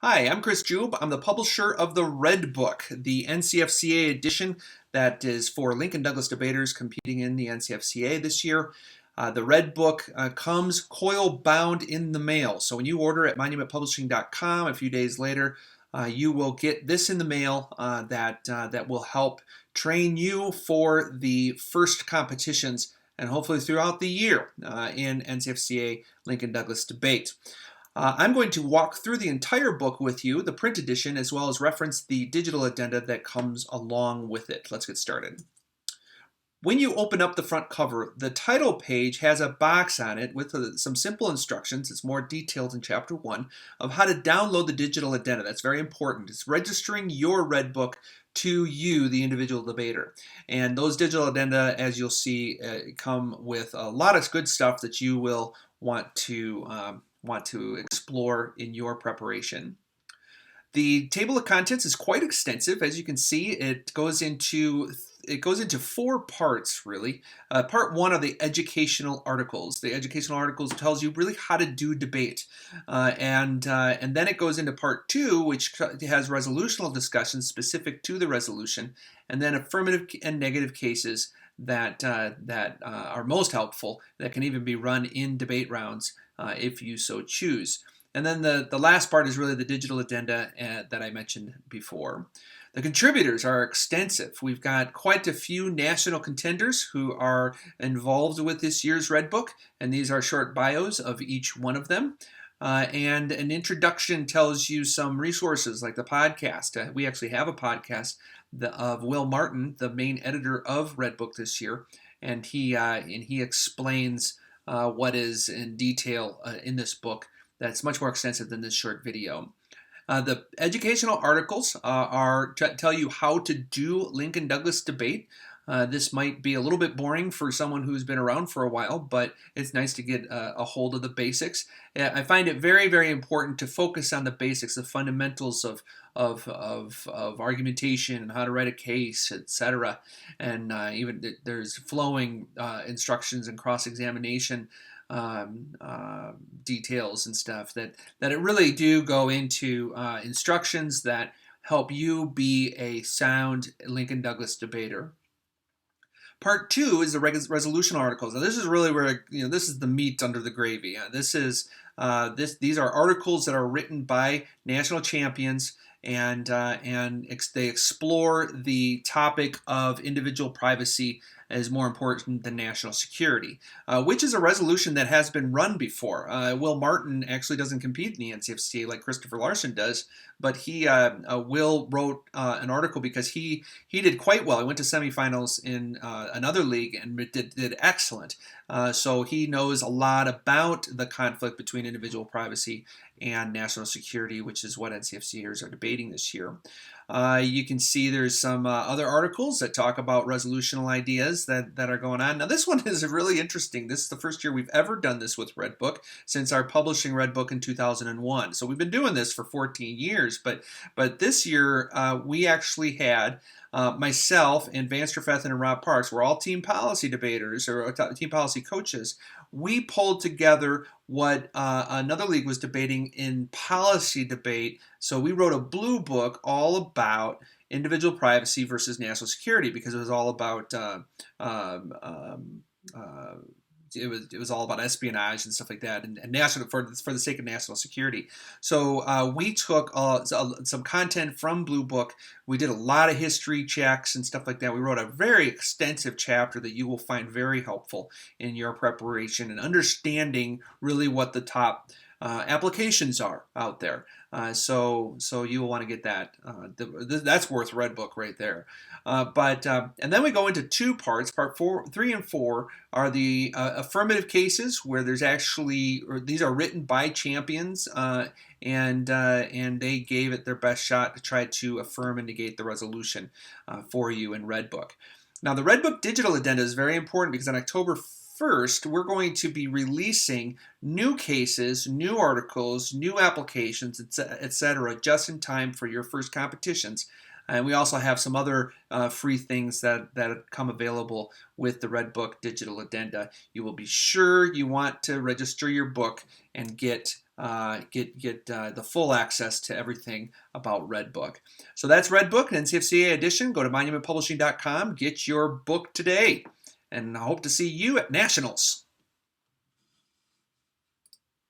Hi, I'm Chris Jube. I'm the publisher of the Red Book, the NCFCA edition that is for Lincoln Douglas debaters competing in the NCFCA this year. The Red Book comes coil bound in the mail. So when you order at monumentpublishing.com a few days later, you will get this in the mail that will help train you for the first competitions and hopefully throughout the year in NCFCA Lincoln Douglas debate. I'm going to walk through the entire book with you, the print edition, as well as reference the digital addenda that comes along with it. Let's get started. When you open up the front cover, the title page has a box on it with some simple instructions. It's more detailed in Chapter 1 of how to download the digital addenda. That's very important. It's registering your Red Book to you, the individual debater. And those digital addenda, as you'll see, come with a lot of good stuff that you will want to explore in your preparation. The table of contents is quite extensive. As you can see, it goes into four parts, really. Part one are the educational articles. The educational articles tells you really how to do debate. And then it goes into part two, which has resolutional discussions specific to the resolution, and then affirmative and negative cases that are most helpful, that can even be run in debate rounds if you so choose. And then the last part is really the digital addenda that I mentioned before. The contributors are extensive. We've got quite a few national contenders who are involved with this year's Red Book, and these are short bios of each one of them. And an introduction tells you some resources like the podcast. We actually have a podcast of Will Martin, the main editor of Red Book this year, and he explains what is in detail in this book that's much more extensive than this short video. The educational articles tell you how to do Lincoln Douglas debate. This might be a little bit boring for someone who's been around for a while, but it's nice to get a hold of the basics. I find it very, very important to focus on the basics, the fundamentals of argumentation and how to write a case, etc. And even there's flowing instructions and cross-examination details and stuff that it really do go into instructions that help you be a sound Lincoln Douglas debater. Part two is the resolution articles. Now this is really where this is the meat under the gravy. These are articles that are written by national champions, and they explore the topic of individual privacy as more important than national security, which is a resolution that has been run before. Will Martin actually doesn't compete in the NCFCA like Christopher Larson does, but Will wrote an article because he did quite well. He went to semifinals in another league and did excellent. So he knows a lot about the conflict between individual privacy and national security, which is what NCFCAers are debating this year. You can see there's some other articles that talk about resolutional ideas that are going on. Now this one is really interesting. This is the first year we've ever done this with Red Book since our publishing Red Book in 2001. So we've been doing this for 14 years, but this year we actually had myself and Vance Trefethen and Rob Parks, we're all team policy debaters or team policy coaches. We pulled together what another league was debating in policy debate. So we wrote a blue book all about individual privacy versus national security, because it was all about it was all about espionage and stuff like that, and national for the sake of national security. So we took some content from Blue Book. We did a lot of history checks and stuff like that. We wrote a very extensive chapter that you will find very helpful in your preparation and understanding really what the top applications are out there. So you will want to get that. That's worth Red Book right there. And then we go into two parts. Part 3 and 4 are the affirmative cases, where these are written by champions, and they gave it their best shot to try to affirm and negate the resolution for you in Red Book. Now the Red Book digital addenda is very important because on October 1st, we're going to be releasing new cases, new articles, new applications, etc., just in time for your first competitions And we also have some other free things that come available with the Red Book digital addenda. You will be sure you want to register your book and get the full access to everything about Red Book. So that's Red Book, an NCFCA edition. Go to monumentpublishing.com, get your book today, and I hope to see you at Nationals.